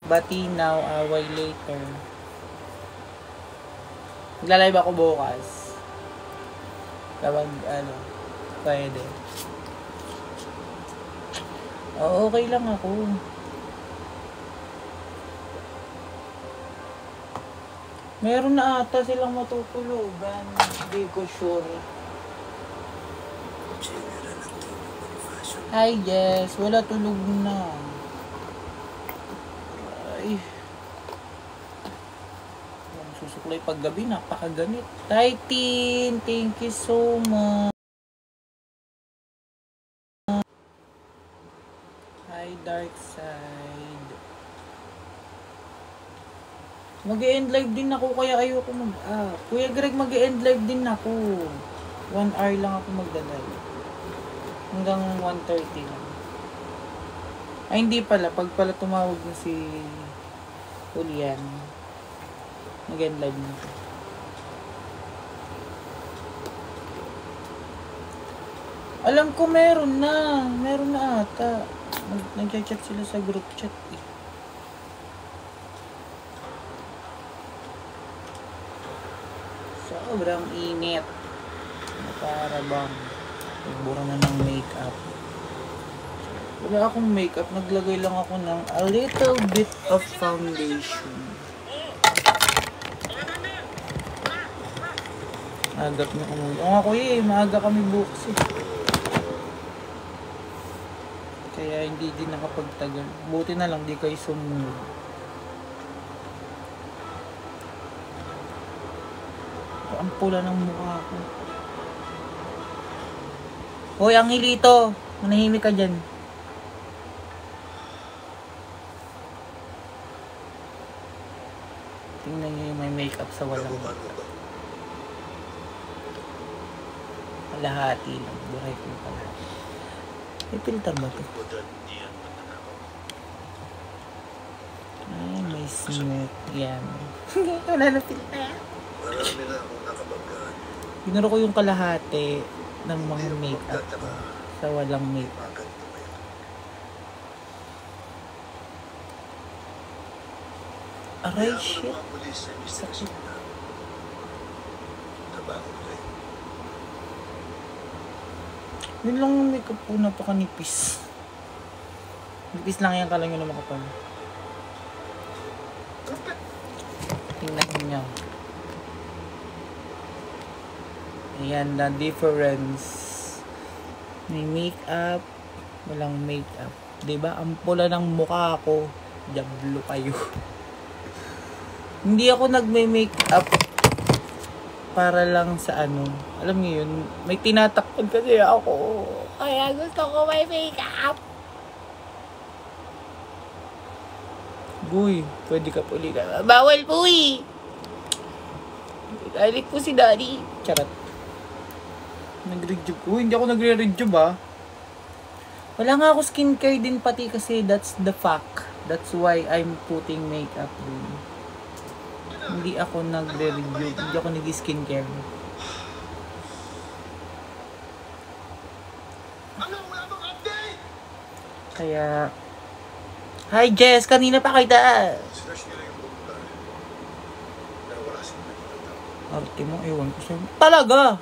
Bati now, away later. Magla-live ako bukas. Kapag, pwede. Okay lang ako. Meron na ata silang matutulugan. Hindi ko sure. Hi, Jess. Wala tulog na. Ay. Susuklay paggabi, napakaganit. Titan, thank you so much. Hi, dark side. Mag-e-end live din ako, kaya ayoko Kuya Greg, mag-e-end live din ako. 1 hour lang ako magda-live. Hanggang 1:30 lang. Ay, hindi pala. Pag pala tumawag na si Julian, mag-end live na ako. Alam ko meron na. Meron na ata. Nag-chat sila sa group chat eh. Sobrang init. Para bang nagbura na ng makeup. Wala akong makeup. Naglagay lang ako ng a little bit of foundation. Agap na kami. Oo nga kuya eh. Maaga kami bukas eh. Kaya hindi din nakapagtagal. Buti na lang di kayo sumunod. Ang pula ng mukha ko. Hoy, ang hilito. Manahimik ka dyan. Tingnan nyo yung may makeup sa walang makeup. Kalahati lang. Buray ko yung kalahati. May filter ba ito? Ay, may smooth. Yan. Wala na filter. Ginuro ko yung kalahati ng mga makeup sa walang makeup. Aray, shit. Sakit. Yun lang yung makeup po, napakanipis. Nipis lang yan, kala nyo na makapal. Tingnan nyo. Ayan, the difference. May makeup, walang makeup. Diba? Ang pula ng mukha ko. Diablo kayo. Hindi ako nagme-makeup para lang sa alam niyo yun, may tinatakpan kasi ako. Kaya gusto ko may makeup. Boy, pwede ka puli ka. Bawal po eh. Galit po si Daddy. Charot. Nag-rejuve ko. Hindi ako nagre-rejuve ah. Wala nga ako skincare din pati kasi that's the fact. That's why I'm putting makeup din. Hindi ako nagre-rejuve. Hindi ako nag-skincare. Kaya hi Jess, kanina pa kita. Arte mo, ewan ko sa'yo. Talaga!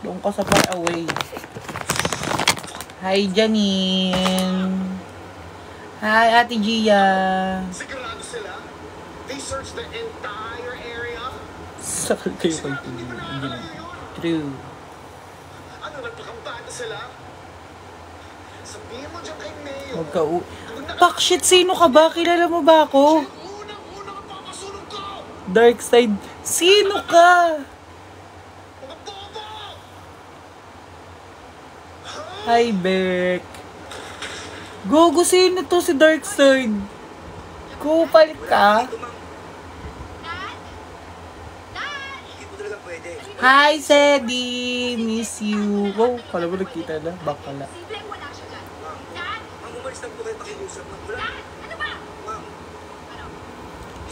Doon ka sa far away. Hi Janine. Hi Ate Gia. Sigurado sila? They searched the entire area? Sakal kayo kay Tia. True. Ano, nagpakambata sila? Sabihin mo dyan kay Mayo. Huwag ka Pakshit, sino ka ba? Kilala mo ba ako? Unang-unang papasunog ko! Dark side. Sino ka? Mga bobo! Hi, Beck. Gogo, sino to si Dark Side? Kupalit ka? Hi, Sedi. Miss you. Oh, kala mo nagkita na. Bakala.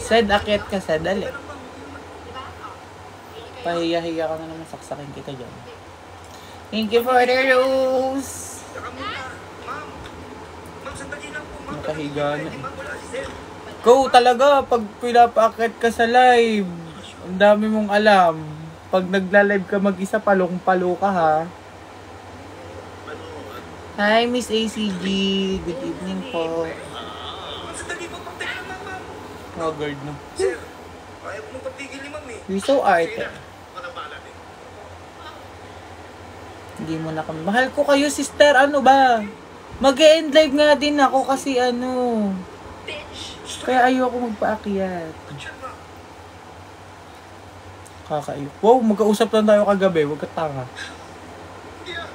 Sed, akit ka, Sed. Dali. Pahiya-hiya ka na naman. Saksakin kita dyan. Thank you for the rose. nakahiga na. Go talaga, pag pinapaakit ka sa live, ang dami mong alam. Pag nagla-live ka mag-isa, palong-palo ka ha. Hi, Miss ACG. Good evening po. Haggard na. Sir, ayaw ko mong patigil ni ma'am eh. You're so arte. Sige na, manabalan eh. Hindi mo na kami. Mahal ko kayo, sister. Ano ba? Mag-e-end live nga din ako kasi ano. Kaya ayoko magpaakyat. Kakaiyo. Wow, magkausap lang tayo kagabi. Huwag ka tanga. Hindi ah.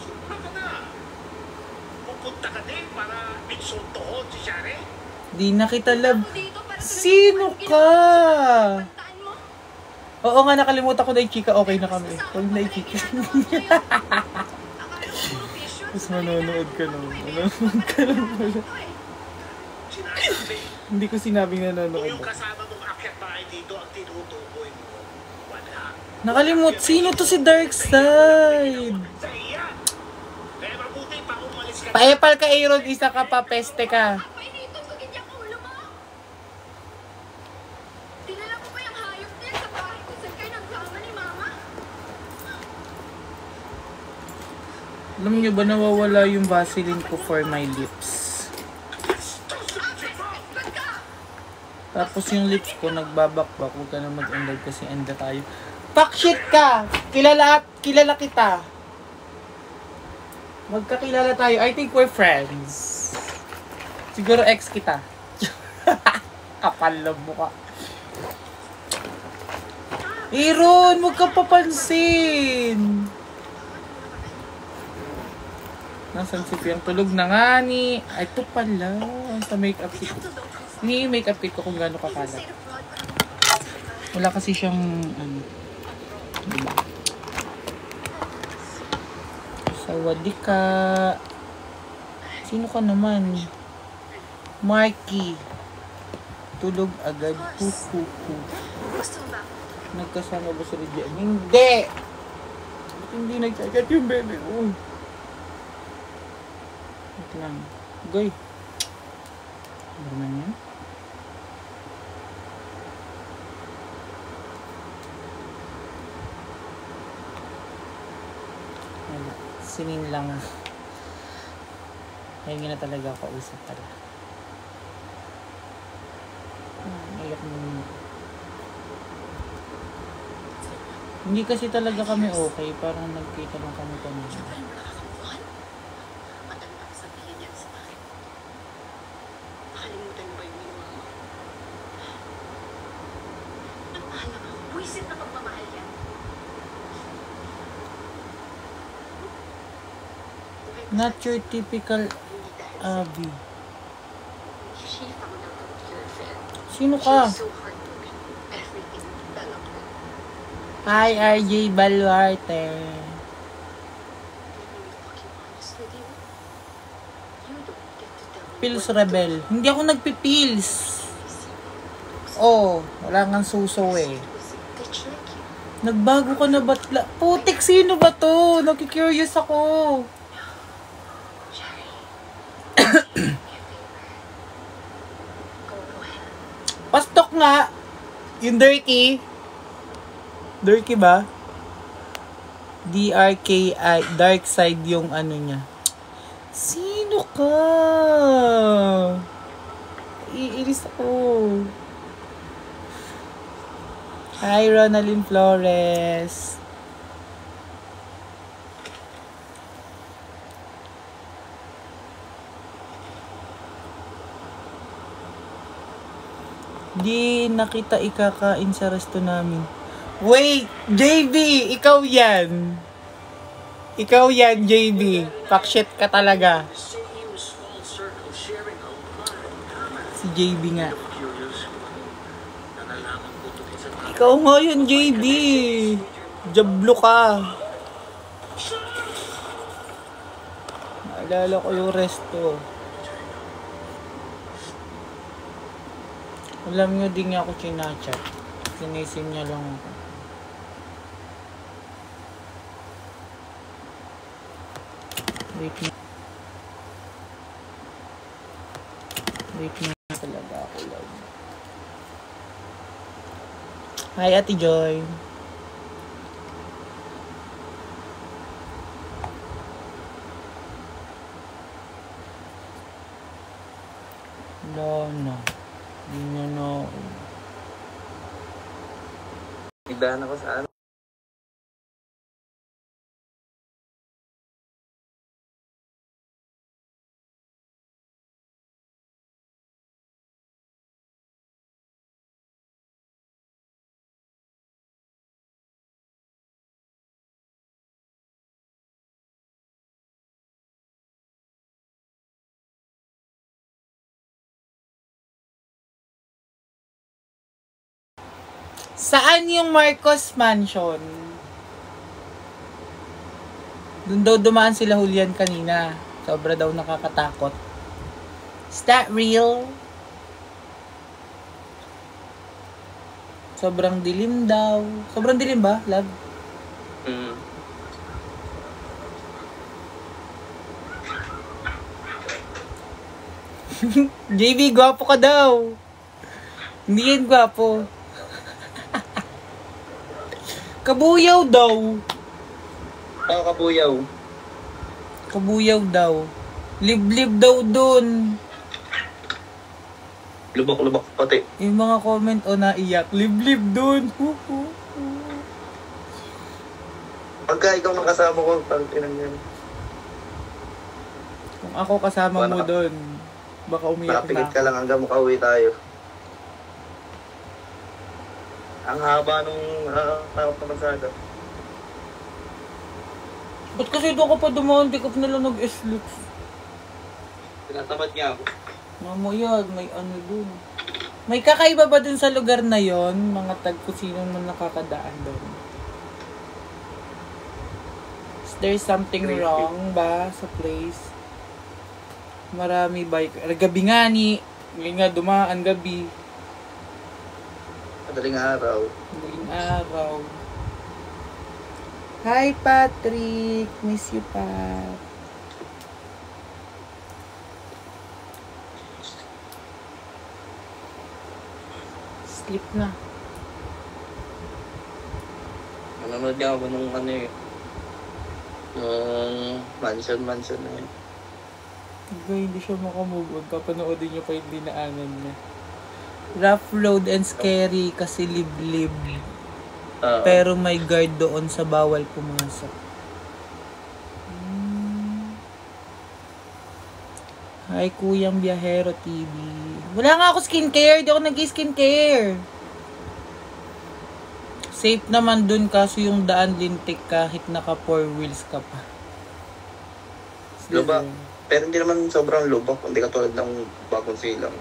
Sobra ka na. Pupunta ka din para insultohon si Shari. Di na kita love. Sino ka? Oo nga, nakalimutan ko na yung chika. Okay na kami. Huwag na yung chika. Mas manonood ka lang. Manonood ka lang. Sinasabi, Hindi ko sinabing kung nanonood. yung kasama mong akyat bahay dito ang tinutukoy mo, wala. Nakalimut. Sino to si Darkside? Sa iya. Kaya mabuti pa umalis ka. Paepal ka, Aaron. Isa ka pa. Peste ka. Alam niyo ba nawawala yung Vaseline ko for my lips? Tapos yung lips ko nagbabakbak. Huwag ka na mag-end kasi enda tayo. Fuck shit ka! Kilala kita. Magkakilala tayo. I think we're friends. Siguro ex kita. Kapal na mukha. Aaron, huwag kang papansin. Nasaan si Piang? Tulog na nga ni. Ay, ito pala. Sa makeup kit. Hindi yung makeup kit ko kung gaano kakalat. Wala kasi siyang, diba? Sawadika. Sino ka naman? Marky. Tulog agad. Pupupu. Nagkasama ba si Regine? Hindi! Ba't hindi nagkagat yung bebe ko? Wait lang. Goy. Ano naman yan? Wala. Sinin lang ah. Ayun na talaga ako usap pala. Ayok mo. Hindi kasi talaga kami okay. Parang nagkita lang kami kanina. Not your typical Abby. Sino ka? Hi, RJ Baluarte. Pills Rebel. Hindi ako nagpipils. Oh, wala kang suso eh. Nagbago ka na batla. Putik, sino ba to? Nakikurious ako. Pastok nga. Yung Dirky. Dirky ba? DRKI. Dark side yung ano niya. Sino ka? Iiris ako. Hi, Ronaldin Flores. Di nakita ikakain sa resto namin. Wait! JB! Ikaw yan! Ikaw yan, JB. Pakshit ka talaga. Si JB nga. Ikaw nga yun, JB. Jablo ka. Naalala ko yung resto. Alam nyo, di niya ako chinachat. Sinisim niya lang ako. Wait. Wait na talaga ako lang. Hi, Ate Joy. No. Hindi na no. Nagdahan ako sa ano. Saan yung Marcos Mansion? Doon daw dumaan sila Julian kanina. Sobra daw nakakatakot. Is that real? Sobrang dilim daw. Sobrang dilim ba, love? JB, gwapo ka daw. Hindi yan gwapo. Kabuyaw daw. Oo, kabuyaw. Kabuyaw daw. Liblib daw dun. Lubak-lubak pati. Yung mga comment o naiyak. Liblib dun. Pagka ikaw nakasama ko, pag-inang yan. Kung ako kasama mo dun, baka umiyak Nakapigit na ka lang hanggang makauwi tayo. Ang haba nung pamansada. Ba't kasi doon ka pa dumaan? Di ka pa nalang nag-slip. Tinatamad niya ako. Mamaya, may ano dun. May kakaiba ba dun sa lugar na yon? Mga tag-kusino mo nakakadaan dun? Is there something wrong ba sa place? Marami bike. Gabi nga ni. Ngayon nga dumaan gabi. Madaling araw. Madaling araw. Hi Patrick. Miss you, Pat. Sleep na. Nanonood niya ako nung ano eh. Nung mansion na yun. Diba, hindi siya makamove on. Papanoodin niyo pa yung dinaanan niya. Rough road and scary kasi liblib. Pero may guard doon sa bawal pumasok. Hi, Kuyang Biyahero TV. Wala nga ako skincare. Di ako nag-skincare. Safe naman dun kaso yung daan lintik kahit naka 4 wheels ka pa. Lubak. Pero hindi naman sobrang lubak. Hindi katulad ng bagong silang.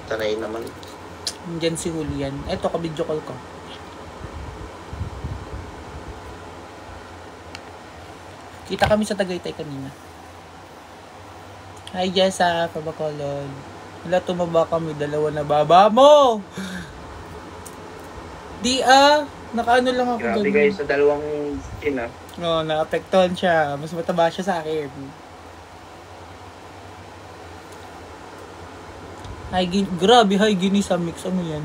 Sanay naman. Diyan si Julian. Eto, ka-video call ko. Kita kami sa Tagaytay kanina. Hi, Jessa, Pabacolod. Wala, tumaba kami. Dalawa na baba mo! Nakaano lang ako. Grabe guys, sa dalawang skin ah. Oo, naapektuhan siya. Mas mataba siya sa akin. Grabe, hygiene sa mix. Ano yan?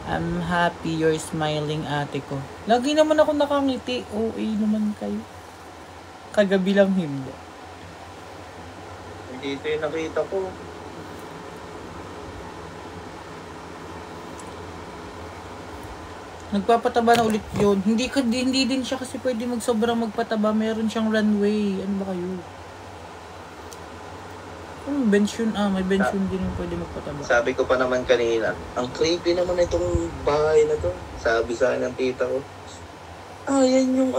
I'm happy you're smiling, ate ko. Lagi naman ako nakangiti. OA naman kayo. Kagabi lang hindi. Dito yung nakita ko. Nagpapataba na ulit yun. Hindi din siya kasi pwede magsobrang magpataba. Meron siyang runway. Ano ba kayo? Bench yun. May bench yun din yung pwede magpataba. Sabi ko pa naman kanina, ang creepy naman itong bahay na to. Sabi sa akin ng tita ko, yan yung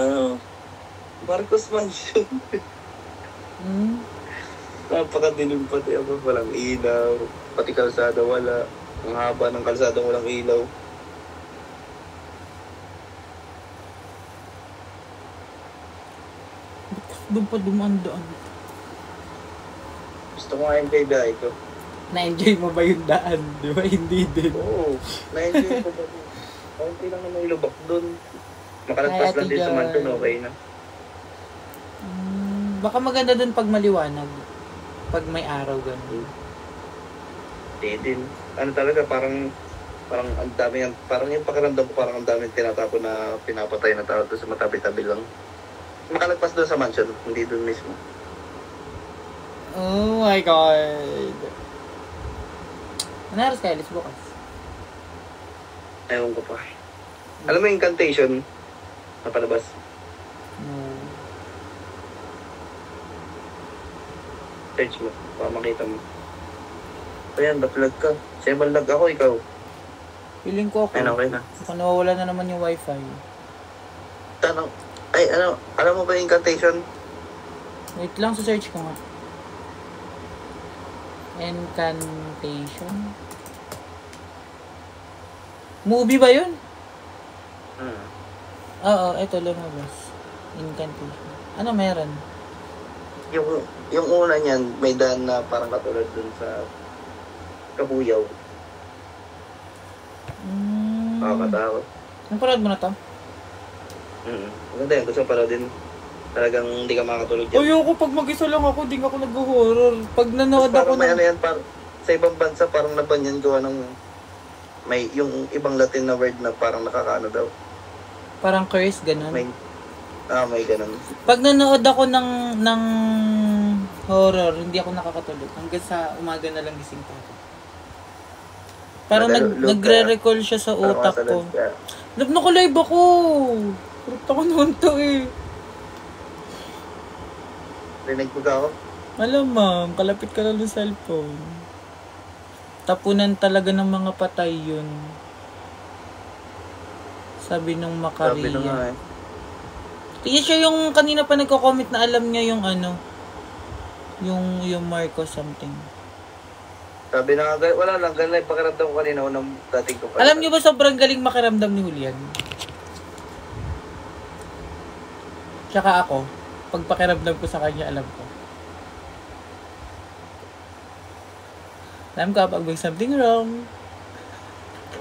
Marcos Mansion. Napakadilim pati ako. Walang ilaw. Pati kalsada wala. Ang haba ng kalsada walang ilaw. Doon pa dumaan-daan. Gusto ko nga yung kay biyahe ko. Na-enjoy mo ba yung daan? Di ba? Hindi din. Oo. Na-enjoy ko ba? Kaunti lang naman yung lubak doon. Makalagpas lang din sa mansion, okay na. Baka maganda doon pag maliwanag. Pag may araw, gano'n. Hindi din. Ano talaga, parang ang dami yan, parang yung pakiramdam ko, parang ang dami tinatapon na pinapatay na tao doon sa matabi-tabi lang. Makalagpas doon sa mansion, hindi doon mismo. Oh my God. Ano oras kayo? Alis bukas. Ewan ko pa. Alam mo yung incantation na palabas? No. Search mo, para makita mo. Ayan, ba't lag ka? Siya ba lag ako, ikaw? Feeling ko ako. Ayun, okay na. Baka nawawala na naman yung wifi. Tanong, ay ano, alam mo ba yung incantation? Wait lang, sa search ko nga. Incantation. Movie ba yun? Oo, eto lumabas. Incantation. Ano meron? Yung una niyan, may daan na parang katulad dun sa Kabuyaw. Nakakatakot. Napanood mo na to? Maganda yan, gusto pala din. Talagang hindi ka makakatulog dyan. Ayoko, pag mag-isa lang ako, di ako nag-horror. Pag nanood Tapos ako parang may ano yan, sa ibang bansa, parang nabanyan gawa ng may yung ibang Latin na word na parang nakakaano daw. Parang curse, ganun. May ganun. Pag nanood ako ng horror, hindi ako nakakatulog. Hanggang sa umaga na lang gising pa ako. Parang nagre-recall siya sa utak ko. Love na ko live ako. Kurot ako noon to eh. Rinig mo ka ako? Alam ma'am, kalapit ka lang ng cellphone. Tapunan talaga ng mga patay yun. Sabi nung Macaria. Sabi nung nga eh. Kaya siya yung kanina pa nagko-comment na alam niya yung ano. Yung Marco something. Sabi na nga, wala lang, ganun lang yung pakiramdam ko kanina unang dating ko pa. Alam niyo ba sobrang galing makiramdam ni Julian? Tsaka ako, pag pakiramdam ko sa kanya, alam ko. Alam ko pag may something wrong.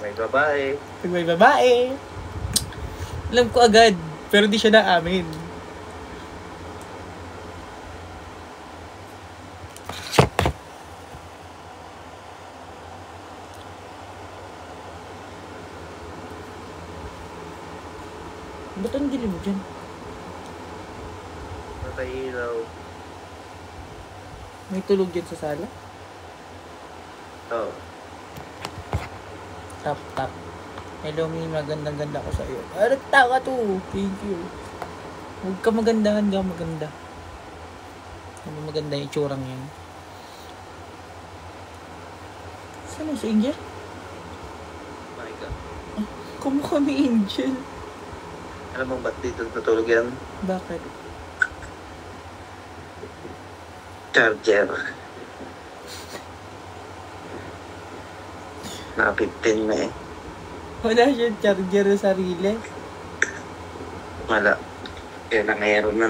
May babae. Pag may babae. Alam ko agad, pero di siya naamin. Ba't ang dilim dyan? Patay ilaw. May tulog dyan sa sala? Oo. Tap. Hello, may magandang-ganda ko sa iyo. Ano tawa to? Thank you. Huwag ka maganda, hindi ako maganda. Ano maganda yung itsurang yan? Saan si Angel? My God. Kumukha ni Angel. Alam mo ba't dito natulog yan? Bakit? Charger. Naka 15 na eh. Wala siyang charger na sarili. Wala. Kaya nangyayroon.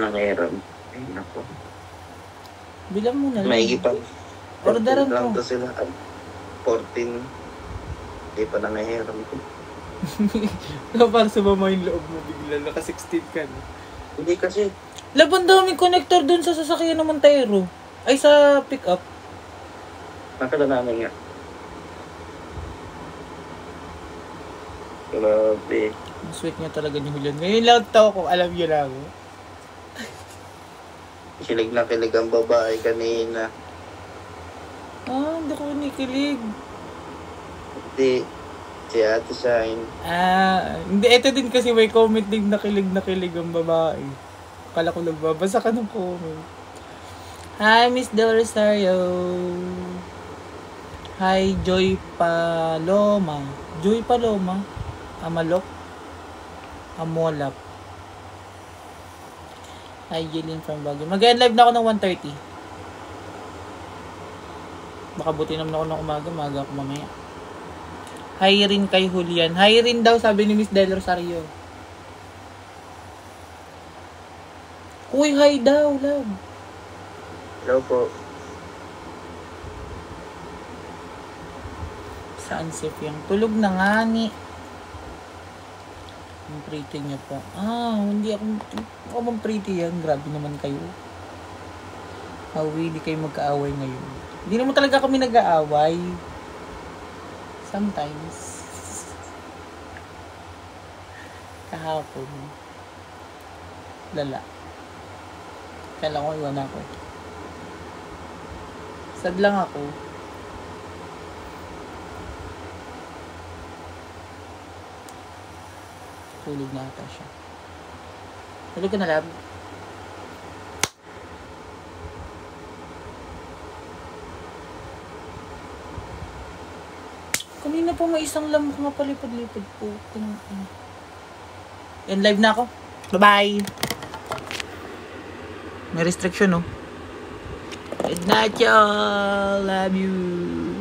Ay, nako. Bilang mo na lang. May ipan. Orderan lang ko. to sila. 14. Hindi pa nangyayroon ko. Para sumama yung loob mo bigla. Naka 16 ka na. Hindi kasi. Laban daming connector dun sa sasakyan ng Montero. Ay, sa pick-up. Nakala namin nga. Grabe. Ang sweet niya talaga ni Julian. Ngayon lang tao ko, alam niyo lang. Kilig na kilig ang babae kanina. Hindi ko kinikilig. Hindi. Si Ate Shine. Hindi. Ito din kasi may comment din na kilig ang babae. Akala ko nagbabasa ka ng comment. Hi, Miss Del Rosario. Hi, Joy Paloma. Joy Paloma. Amalok. Amolap. Hi, Jillian from Baguio. Mag-end live na ako ng 1:30. Baka buti naman ako ng umaga. Maga ako mamaya. Hi rin kay Julian. Hi rin daw, sabi ni Miss Del Rosario. Uy, hi daw, love. Hello po. Saan si Fiang? Tulog na nga ni. Ang pretty niya pa. Hindi ako bang pretty yan. Grabe naman kayo. Hawi, hindi kayo magkaaway ngayon. Hindi naman talaga kami nag-aaway. Sometimes. Kahapon. Lala. Kailangan ko iwan ako. Sad lang ako. Tulog na ata siya. Tulog ka na, lab. Kanina po may isang lamok nga palipad-lipad po. End live na ako. Bye-bye. May restriction, no? Good night, y'all. Love you.